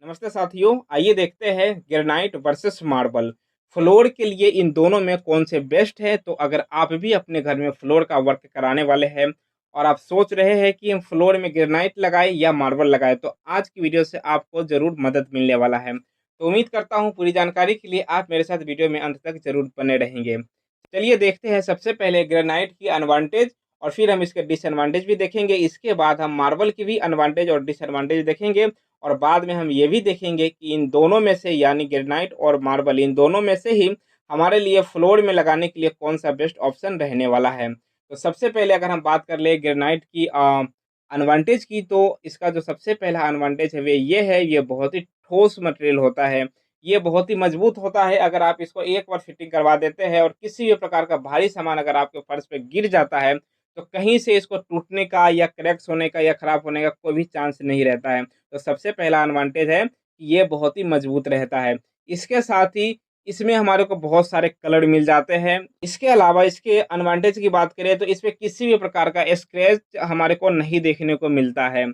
नमस्ते साथियों, आइए देखते हैं ग्रेनाइट वर्सेस मार्बल। फ्लोर के लिए इन दोनों में कौन से बेस्ट है। तो अगर आप भी अपने घर में फ्लोर का वर्क कराने वाले हैं और आप सोच रहे हैं कि हम फ्लोर में ग्रेनाइट लगाएं या मार्बल लगाएं, तो आज की वीडियो से आपको ज़रूर मदद मिलने वाला है। तो उम्मीद करता हूं पूरी जानकारी के लिए आप मेरे साथ वीडियो में अंत तक ज़रूर बने रहेंगे। चलिए देखते हैं सबसे पहले ग्रेनाइट की एडवांटेज और फिर हम इसके डिसएडवांटेज भी देखेंगे। इसके बाद हम मार्बल की भी एडवांटेज और डिसएडवांटेज देखेंगे और बाद में हम ये भी देखेंगे कि इन दोनों में से यानी ग्रेनाइट और मार्बल इन दोनों में से ही हमारे लिए फ्लोर में लगाने के लिए कौन-सा बेस्ट ऑप्शन रहने वाला है। तो सबसे पहले अगर हम बात कर लें ग्रेनाइट की एडवांटेज की, तो इसका जो सबसे पहला एडवांटेज है वो ये है, ये बहुत ही ठोस मटेरियल होता है। ये बहुत ही मजबूत होता है। अगर आप इसको एक बार फिटिंग करवा देते हैं और किसी भी प्रकार का भारी सामान अगर आपके फर्श पे गिर जाता है, तो कहीं से इसको टूटने का या क्रैक्स होने का या खराब होने का कोई भी चांस नहीं रहता है। तो सबसे पहला एडवांटेज है कि ये बहुत ही मजबूत रहता है। इसके साथ ही इसमें हमारे को बहुत सारे कलर मिल जाते हैं। इसके अलावा इसके एडवांटेज की बात करें तो इसमें किसी भी प्रकार का स्क्रैच हमारे को नहीं देखने को मिलता है।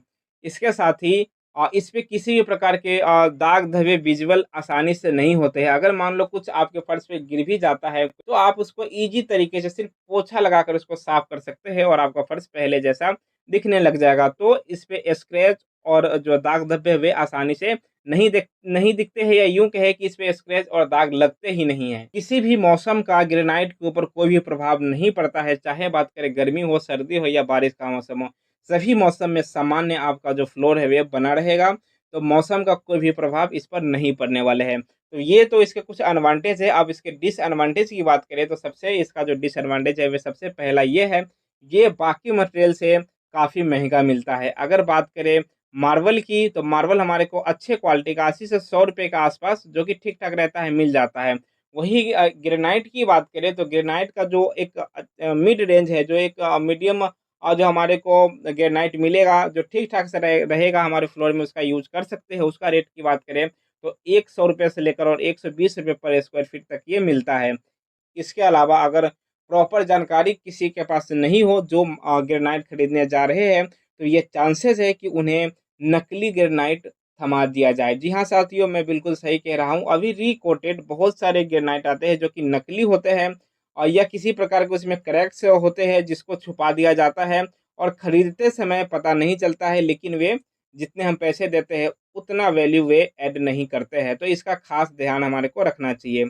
इसके साथ ही इस पे किसी भी प्रकार के दाग धब्बे विज़ुअल आसानी से नहीं होते हैं। अगर मान लो कुछ आपके फर्श पे गिर भी जाता है, तो आप उसको ईज़ी तरीके से सिर्फ़ पोछा लगाकर उसको साफ़ कर सकते हैं और आपका फर्श पहले जैसा दिखने लग जाएगा। तो इस पे स्क्रैच और जो दाग धब्बे वे आसानी से नहीं दिखते हैं, या यूँ कहें कि इस पे स्क्रैच और दाग लगते ही नहीं हैं। किसी भी मौसम का ग्रेनाइट के ऊपर कोई भी प्रभाव नहीं पड़ता है, चाहे बात करें गर्मी हो, सर्दी हो या बारिश का मौसम हो। सभी मौसम में सामान्य आपका जो फ्लोर है वह बना रहेगा, तो मौसम का कोई भी प्रभाव इस पर नहीं पड़ने वाले हैं। तो ये तो इसके कुछ एडवांटेज है। अब इसके डिसएडवांटेज की बात करें तो सबसे इसका जो डिसएडवांटेज है, वह सबसे पहला ये है, ये बाकी मटेरियल से काफ़ी महँगा मिलता है। अगर बात करें मार्बल की, तो मार्बल हमारे को अच्छे क्वालिटी का 80 से ₹100 के आस-पास, जो कि ठीक-ठाक रहता है, मिल जाता है। वहीं ग्रेनाइट की बात करें तो ग्रेनाइट का जो एक मिड रेंज है, जो एक मीडियम जो हमारे को ग्रेनाइट मिलेगा, जो ठीक-ठाक से रहेगा हमारे फ्लोर में, उसका यूज़ कर सकते हैं। उसका रेट की बात करें तो ₹100 से लेकर और ₹120 पर स्क्वायर फीट तक ये मिलता है। इसके अलावा अगर प्रॉपर जानकारी किसी के पास नहीं हो जो ग्रेनाइट खरीदने जा रहे हैं, तो ये चांसेस है कि उन्हें नकली ग्रेनाइट थमा दिया जाए। जी हाँ साथियों, मैं बिल्कुल सही कह रहा हूँ। अभी री-कोटेड बहुत सारे ग्रेनाइट आते हैं जो कि नकली होते हैं और या किसी प्रकार के उसमें क्रैक्स होते हैं जिसको छुपा दिया जाता है और खरीदते समय पता नहीं चलता है, लेकिन वे जितने हम पैसे देते हैं उतना वैल्यू वे ऐड नहीं करते हैं। तो इसका खास ध्यान हमारे को रखना चाहिए।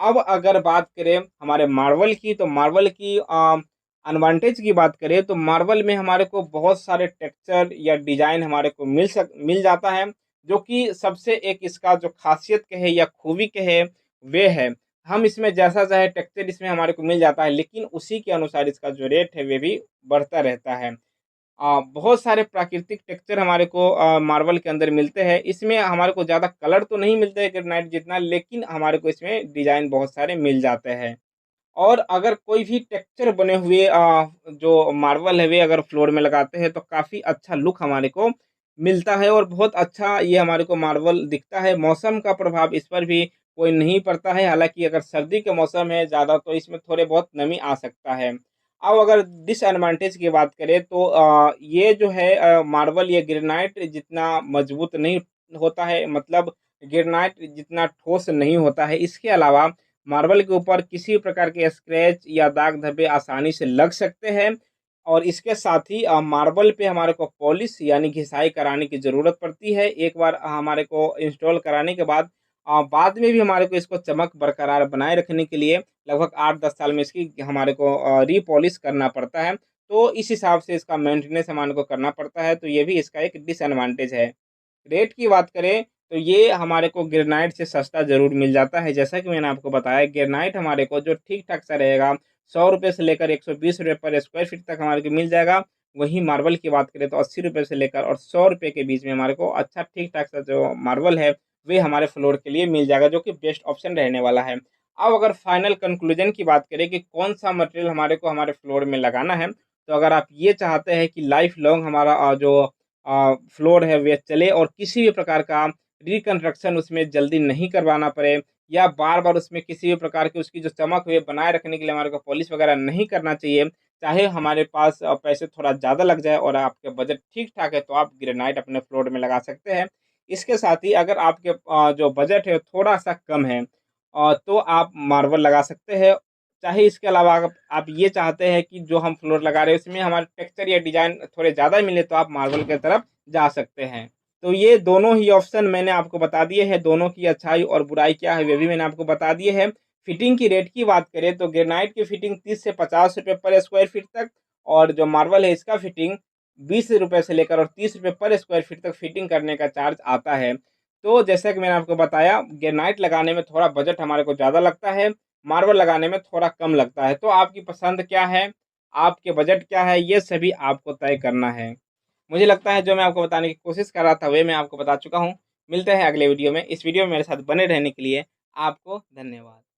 अब अगर बात करें हमारे मार्बल की, तो मार्बल की एडवांटेज की बात करें तो मार्बल में हमारे को बहुत सारे टेक्सचर या डिज़ाइन हमारे को मिल जाता है, जो कि सबसे एक इसका जो ख़ासियत कहे या खूबी कहे वे है। हम इसमें जैसा चाहे टेक्सचर इसमें हमारे को मिल जाता है, लेकिन उसी के अनुसार इसका जो रेट है वे भी बढ़ता रहता है। बहुत सारे प्राकृतिक टेक्सचर हमारे को मार्बल के अंदर मिलते हैं। इसमें हमारे को ज़्यादा कलर तो नहीं मिलते हैं ग्रेनाइट जितना, लेकिन हमारे को इसमें डिज़ाइन बहुत सारे मिल जाते हैं। और अगर कोई भी टेक्सचर बने हुए जो मार्बल है वे अगर फ्लोर में लगाते हैं, तो काफ़ी अच्छा लुक हमारे को मिलता है और बहुत अच्छा ये हमारे को मार्बल दिखता है। मौसम का प्रभाव इस पर भी कोई नहीं पड़ता है। हालाँकि अगर सर्दी के मौसम है ज़्यादा, तो इसमें थोड़े बहुत नमी आ सकता है। अब अगर डिसएडवांटेज की बात करें तो ये जो है मार्बल, ये ग्रेनाइट जितना मजबूत नहीं होता है, मतलब ग्रेनाइट जितना ठोस नहीं होता है। इसके अलावा मार्बल के ऊपर किसी प्रकार के स्क्रैच या दाग धब्बे आसानी से लग सकते हैं और इसके साथ ही मार्बल पे हमारे को पॉलिश यानी घिसाई कराने की ज़रूरत पड़ती है। एक बार हमारे को इंस्टॉल कराने के बाद बाद में भी हमारे को इसको चमक बरकरार बनाए रखने के लिए लगभग 8-10 साल में इसकी हमारे को री-पॉलिश करना पड़ता है। तो इस हिसाब से इसका मेंटेनेंस हमारे को करना पड़ता है, तो ये भी इसका एक डिसएडवांटेज है। रेट की बात करें तो ये हमारे को ग्रेनाइट से सस्ता ज़रूर मिल जाता है। जैसा कि मैंने आपको बताया, ग्रेनाइट हमारे को जो ठीक-ठाक सा रहेगा, ₹100 से लेकर ₹120 पर स्क्वायर फीट तक हमारे को मिल जाएगा। वहीं मार्बल की बात करें तो ₹80 से लेकर और ₹100 के बीच में हमारे को अच्छा ठीक-ठाक सा जो मार्बल है, वे हमारे फ्लोर के लिए मिल जाएगा, जो कि बेस्ट ऑप्शन रहने वाला है। अब अगर फाइनल कंक्लूजन की बात करें कि कौन-सा मटेरियल हमारे को हमारे फ्लोर में लगाना है, तो अगर आप ये चाहते हैं कि लाइफ़ लॉन्ग हमारा जो फ्लोर है वे चले और किसी भी प्रकार का रिकंस्ट्रक्शन उसमें जल्दी नहीं करवाना पड़े या बार-बार उसमें किसी भी प्रकार की उसकी जो चमक है बनाए रखने के लिए हमारे को पॉलिश वगैरह नहीं करना चाहिए। चाहे हमारे पास पैसे थोड़ा ज़्यादा लग जाए और आपके बजट ठीक-ठाक है, तो आप ग्रेनाइट अपने फ्लोर में लगा सकते हैं। इसके साथ ही अगर आपके जो बजट है थोड़ा-सा कम है तो आप मार्बल लगा सकते हैं। चाहे इसके अलावा अगर आप ये चाहते हैं कि जो हम फ्लोर लगा रहे हैं उसमें हमारे टेक्सचर या डिज़ाइन थोड़े ज़्यादा मिले तो आप मार्बल की तरफ जा सकते हैं। तो ये दोनों ही ऑप्शन मैंने आपको बता दिए हैं, दोनों की अच्छाई और बुराई क्या है, वे भी मैंने आपको बता दिए हैं। फिटिंग की रेट की बात करें तो ग्रेनाइट की फिटिंग 30 से ₹50 पर स्क्वायर फीट तक और जो मार्बल है इसका फिटिंग ₹20 से लेकर और ₹30 पर स्क्वायर फीट तक फिटिंग करने का चार्ज आता है। तो जैसा कि मैंने आपको बताया ग्रेनाइट लगाने में थोड़ा बजट हमारे को ज़्यादा लगता है, मार्बल लगाने में थोड़ा कम लगता है। तो आपकी पसंद क्या है, आपके बजट क्या है, ये सभी आपको तय करना है। मुझे लगता है जो मैं आपको बताने की कोशिश कर रहा था, वे मैं आपको बता चुका हूँ। मिलते हैं अगले वीडियो में। इस वीडियो में मेरे साथ बने रहने के लिए आपको धन्यवाद।